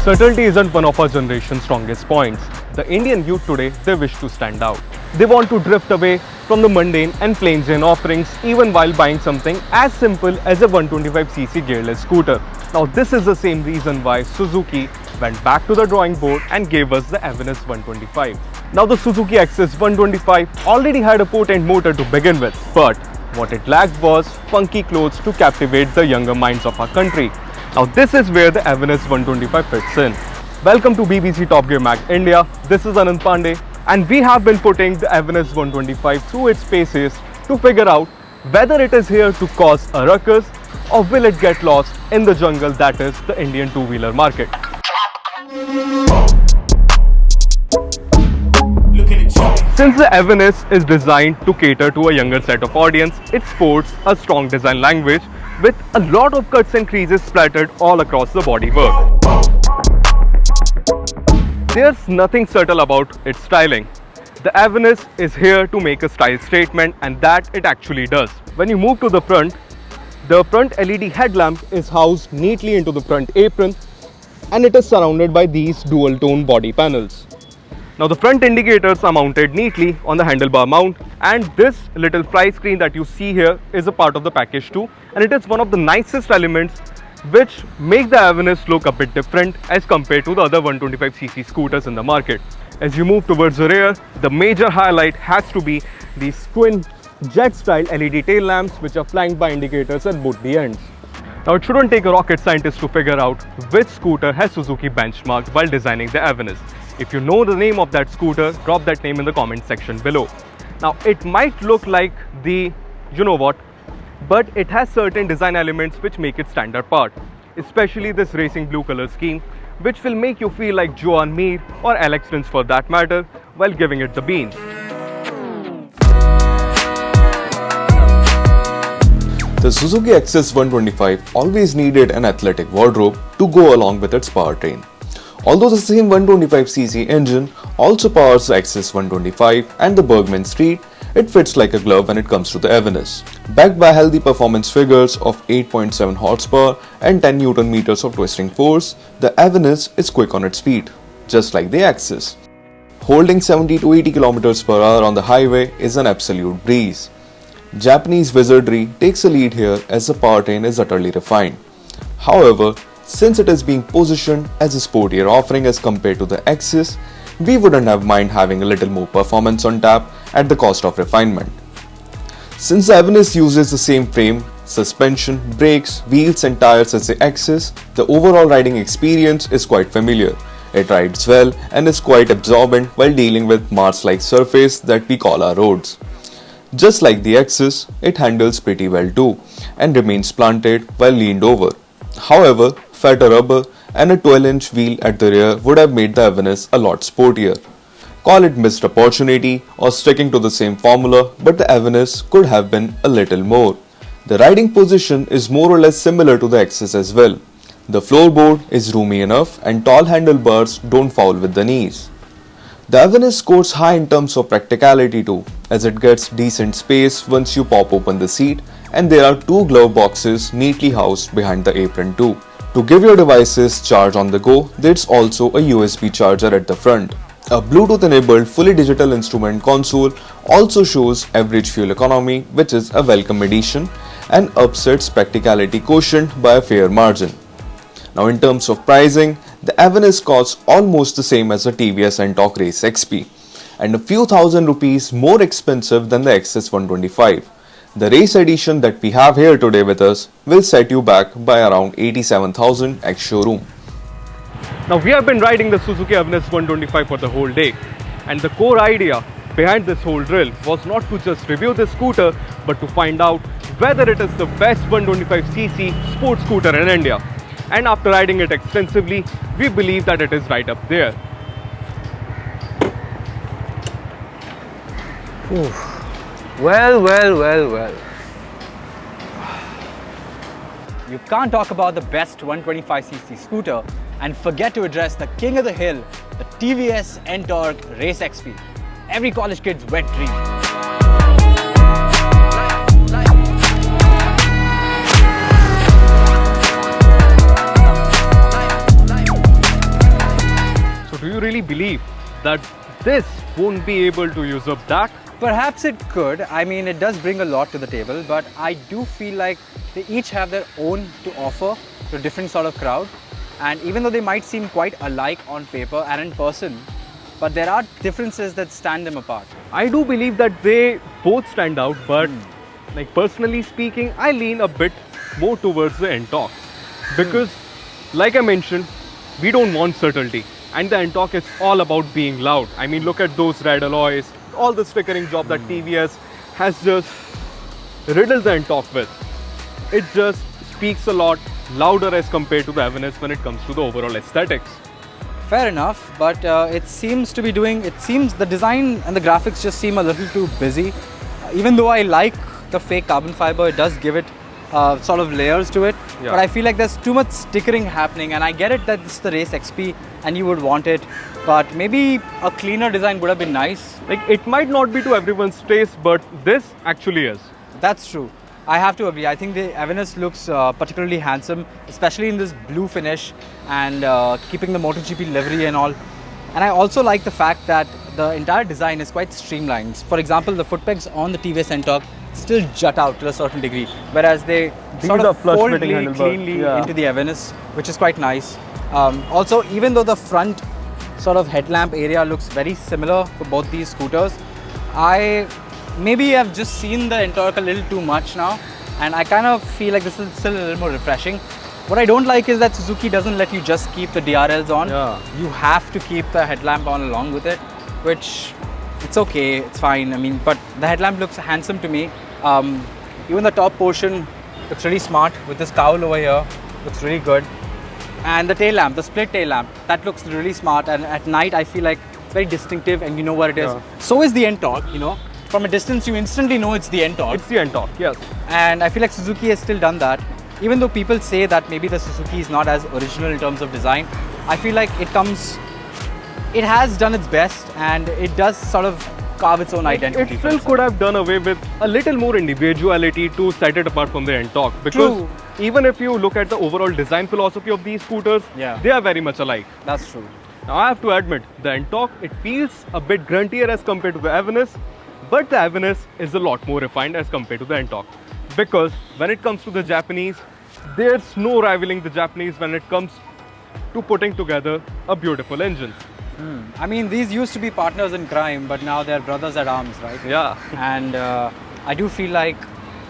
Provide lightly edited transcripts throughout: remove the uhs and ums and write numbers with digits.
Subtlety isn't one of our generation's strongest points. The Indian youth today, they wish to stand out. They want to drift away from the mundane and plain Jane offerings even while buying something as simple as a 125cc gearless scooter. Now this is the same reason why Suzuki went back to the drawing board and gave us the Avenis 125. Now the Suzuki Access 125 already had a potent motor to begin with, but what it lacked was funky clothes to captivate the younger minds of our country. Now this is where the Avenis 125 fits in. Welcome to BBC Top Gear Mag India. This is Anand Pandey and we have been putting the Avenis 125 through its paces to figure out whether it is here to cause a ruckus or will it get lost in the jungle that is the Indian two-wheeler market. Since the Avenis is designed to cater to a younger set of audience, it sports a strong design language with a lot of cuts and creases splattered all across the bodywork. There's nothing subtle about its styling. The Avenis is here to make a style statement, and that it actually does. When you move to the front LED headlamp is housed neatly into the front apron and it is surrounded by these dual tone body panels. Now the front indicators are mounted neatly on the handlebar mount, and this little fly screen that you see here is a part of the package too, and it is one of the nicest elements which make the Avenis look a bit different as compared to the other 125cc scooters in the market. As you move towards the rear, the major highlight has to be these twin jet style LED tail lamps which are flanked by indicators at both the ends. Now it shouldn't take a rocket scientist to figure out which scooter has Suzuki benchmarked while designing the Avenis. If you know the name of that scooter, drop that name in the comment section below. Now it might look like the you know what, but it has certain design elements which make it stand apart, especially this racing blue color scheme which will make you feel like Joan Mir or Alex Rins for that matter while giving it the beans. The Suzuki Access 125 always needed an athletic wardrobe to go along with its powertrain. Although the same 125cc engine also powers the Access 125 and the Bergman Street, it fits like a glove when it comes to the Avenis. Backed by healthy performance figures of 8.7 horsepower and 10 Newton meters of twisting force, the Avenis is quick on its feet, just like the Access. Holding 70 to 80 km per hour on the highway is an absolute breeze. Japanese wizardry takes a lead here as the powertrain is utterly refined. However, since it is being positioned as a sportier offering as compared to the Access, we wouldn't have mind having a little more performance on tap at the cost of refinement. Since the Avenis uses the same frame, suspension, brakes, wheels and tires as the Access, the overall riding experience is quite familiar. It rides well and is quite absorbent while dealing with Mars-like surface that we call our roads. Just like the Access, it handles pretty well too and remains planted while leaned over. However, fatter rubber and a 12-inch wheel at the rear would have made the Avenis a lot sportier. Call it missed opportunity or sticking to the same formula, but the Avenis could have been a little more. The riding position is more or less similar to the Access as well. The floorboard is roomy enough and tall handlebars don't foul with the knees. The Avenis scores high in terms of practicality too, as it gets decent space once you pop open the seat, and there are two glove boxes neatly housed behind the apron too. To give your devices charge on the go, there's also a USB charger at the front. A Bluetooth enabled fully digital instrument console also shows average fuel economy, which is a welcome addition and ups its practicality quotient by a fair margin. Now in terms of pricing, the Avenis costs almost the same as the TVS Ntorq Race XP and a few thousand rupees more expensive than the Access 125. The race edition that we have here today with us will set you back by around 87,000 ex showroom. Now we have been riding the Suzuki Avenis 125 for the whole day, and the core idea behind this whole drill was not to just review this scooter but to find out whether it is the best 125cc sports scooter in India. And after riding it extensively, we believe that it is right up there. Well. You can't talk about the best 125cc scooter and forget to address the king of the hill, the TVS Ntorq Race XP. Every college kid's wet dream. believe that this won't be able to use up that? Perhaps it could. I mean, it does bring a lot to the table, but I do feel like they each have their own to offer to a different sort of crowd. And even though they might seem quite alike on paper and in person, but there are differences that stand them apart. I do believe that they both stand out, but like personally speaking, I lean a bit more towards the Ntorq because, like I mentioned, we don't want subtlety, and the Ntorq is all about being loud. I mean, look at those red alloys, all the stickering job that TVS has just riddled the Ntorq with. It just speaks a lot louder as compared to the Avenis when it comes to the overall aesthetics. Fair enough, but it seems to be doing, it seems the design and the graphics just seem a little too busy. Even though I like the fake carbon fiber, it does give it sort of layers to it. Yeah. But I feel like there's too much stickering happening, and I get it that this is the Race XP and you would want it, but maybe a cleaner design would have been nice. Like, it might not be to everyone's taste, but this actually is. That's true. I have to agree. I think the Avenis looks particularly handsome, especially in this blue finish and keeping the MotoGP livery and all. And I also like the fact that the entire design is quite streamlined. For example, the foot pegs on the TVS Ntorq still jut out to a certain degree, whereas they sort of fold really cleanly into the Avenis, which is quite nice. Also, even though the front sort of headlamp area looks very similar for both these scooters, maybe I've just seen the Ntorq a little too much now, and I kind of feel like this is still a little more refreshing. What I don't like is that Suzuki doesn't let you just keep the DRLs on. Yeah. You have to keep the headlamp on along with it, which it's okay, it's fine. I mean, but the headlamp looks handsome to me. Even the top portion looks really smart with this cowl over here. Looks really good. And the tail lamp, the split tail lamp, that looks really smart. And at night, I feel like it's very distinctive and you know what it is. Yeah. So is the Ntorq, you know. From a distance, you instantly know it's the Ntorq. It's the Ntorq, yes. And I feel like Suzuki has still done that. Even though people say that maybe the Suzuki is not as original in terms of design, I feel like it has done its best and it does sort of carve its own identity. It still could have done away with a little more individuality to set it apart from the Ntorq, because True. even if you look at the overall design philosophy of these scooters, they are very much alike. That's true. Now I have to admit, the Ntorq, it feels a bit gruntier as compared to the Avenis, but the Avenis is a lot more refined as compared to the Ntorq. Because when it comes to the Japanese, there's no rivaling the Japanese when it comes to putting together a beautiful engine. I mean, these used to be partners in crime, but now they're brothers at arms, right? Yeah. And I do feel like,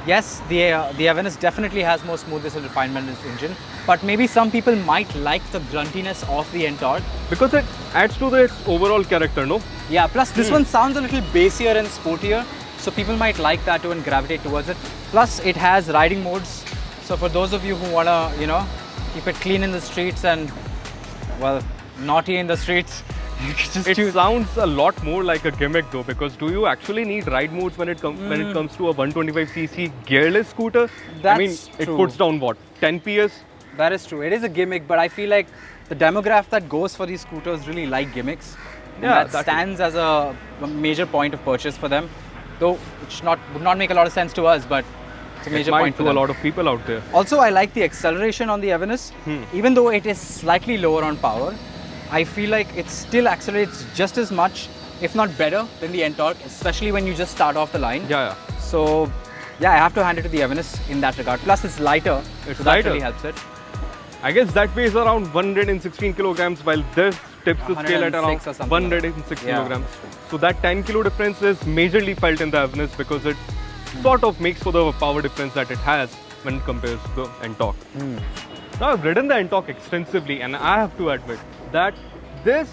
yes, the Avenis definitely has more smoothness and refinement in its engine, but maybe some people might like the gruntiness of the Ntorq. Because it adds to its overall character, no? Yeah, plus this one sounds a little bassier and sportier, so people might like that too and gravitate towards it. Plus, it has riding modes, so for those of you who wanna, you know, keep it clean in the streets and, well, naughty in the streets, you can just choose. It sounds a lot more like a gimmick though, because do you actually need ride modes when it comes to a 125cc gearless scooter? I mean, That's it true. puts down what, 10 PS? That is true. It is a gimmick, but I feel like the demographic that goes for these scooters really like gimmicks. And Yeah, that stands as a major point of purchase for them. Though which would not make a lot of sense to us, but it's a major It might point for to them. a lot of people out there. Also, I like the acceleration on the Avenis. Even though it is slightly lower on power, I feel like it still accelerates just as much, if not better, than the Ntorq, especially when you just start off the line. Yeah. So, yeah, I have to hand it to the Avenis in that regard. Plus, it's lighter, It's so that lighter. really helps it. I guess that weighs around 116 kilograms, while this tips the scale at 106 around or something 106 Yeah. kilograms. So that 10 kilo difference is majorly felt in the Avenis because it sort of makes for the power difference that it has when it compares to the Ntorq. Now I've ridden the Ntorq extensively, and I have to admit that this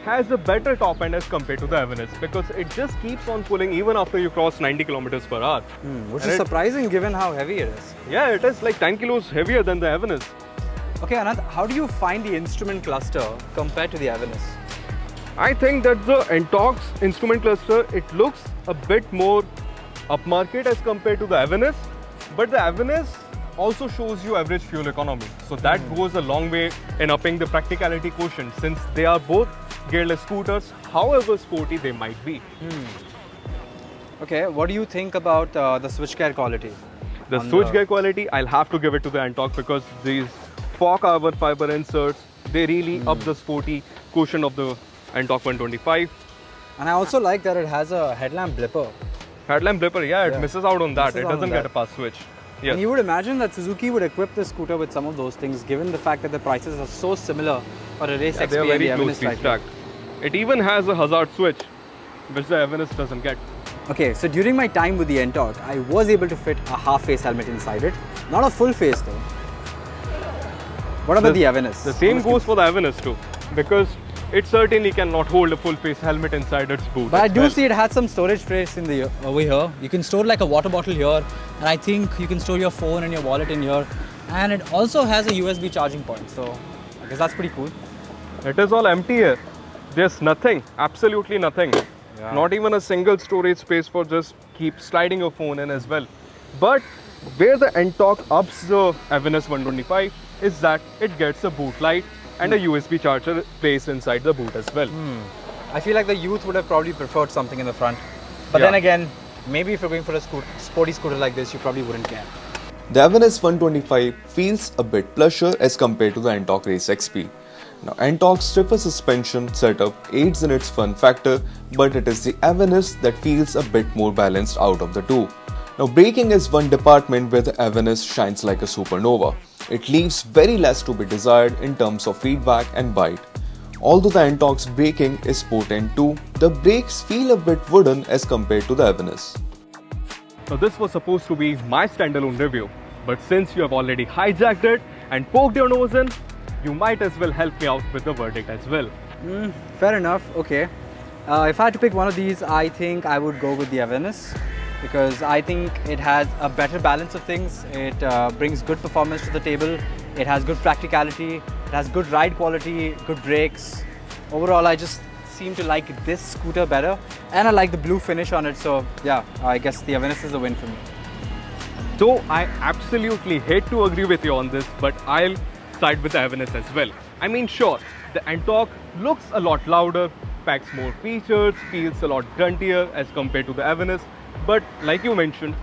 has a better top end as compared to the Avenis, because it just keeps on pulling even after you cross 90 kilometers per hour. Which And is it- surprising given how heavy it is. Yeah, it is like 10 kilos heavier than the Avenis. Okay, Anand, how do you find the instrument cluster compared to the Avenis? I think that the Ntorq's instrument cluster, it looks a bit more upmarket as compared to the Avenis, but the Avenis also shows you average fuel economy. So that goes a long way in upping the practicality quotient, since they are both gearless scooters, however sporty they might be. Okay, what do you think about the switchgear quality? The on switchgear quality, I'll have to give it to the Ntorq, because these fog carbon fiber inserts, they really up the sporty quotient of the Ntorq 125. And I also like that it has a headlamp blipper. Headlamp blipper, yeah, it Yeah. misses out on that. Misses It out on doesn't get that. a pass switch. Yes. And you would imagine that Suzuki would equip the scooter with some of those things, given the fact that the prices are so similar for a Race Yeah, they are XP and very the Avenis closely slightly. stacked. It even has a hazard switch, which the Avenis doesn't get. Okay, so during my time with the Ntorq, I was able to fit a half-face helmet inside it. Not a full face though. What about the Avenis? The same goes for the Avenis too, because it certainly cannot hold a full face helmet inside its boot. But I as do well. see it had some storage space in the over here. You can store like a water bottle here, and I think you can store your phone and your wallet in here. And it also has a USB charging point, so I guess that's pretty cool. It is all empty here. There's nothing, absolutely nothing. Yeah. Not even a single storage space for just keep sliding your phone in as well. But where the Ntorq ups the Avenis 125 is that it gets a boot light and a USB charger placed inside the boot as well. I feel like the youth would have probably preferred something in the front. But Yeah. then again, maybe if you're going for a sporty scooter like this, you probably wouldn't care. The Avenis 125 feels a bit plusher as compared to the Ntorq Race XP. Now, Ntorq's stiffer suspension setup aids in its fun factor, but it is the Avenis that feels a bit more balanced out of the two. Now, braking is one department where the Avenis shines like a supernova. It leaves very less to be desired in terms of feedback and bite. Although the Ntorq's braking is potent too, the brakes feel a bit wooden as compared to the Avenis. So this was supposed to be my standalone review, but since you have already hijacked it and poked your nose in, you might as well help me out with the verdict as well. Fair enough, okay. If I had to pick one of these, I think I would go with the Avenis because I think it has a better balance of things. It brings good performance to the table. It has good practicality. It has good ride quality, good brakes. Overall, I just seem to like this scooter better, and I like the blue finish on it. So yeah, I guess the Avenis is the win for me. So I absolutely hate to agree with you on this, but I'll side with the Avenis as well. I mean, sure, the Ntorq looks a lot louder, packs more features, feels a lot gruntier as compared to the Avenis, but like you mentioned,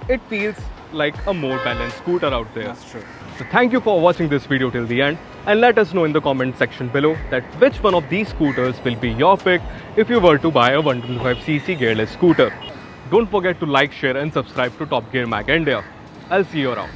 it feels like a more balanced scooter out there. That's true. So thank you for watching this video till the end, and let us know in the comment section below that which one of these scooters will be your pick if you were to buy a 125cc gearless scooter. Don't forget to like, share and subscribe to Top Gear Mag India. I'll see you around.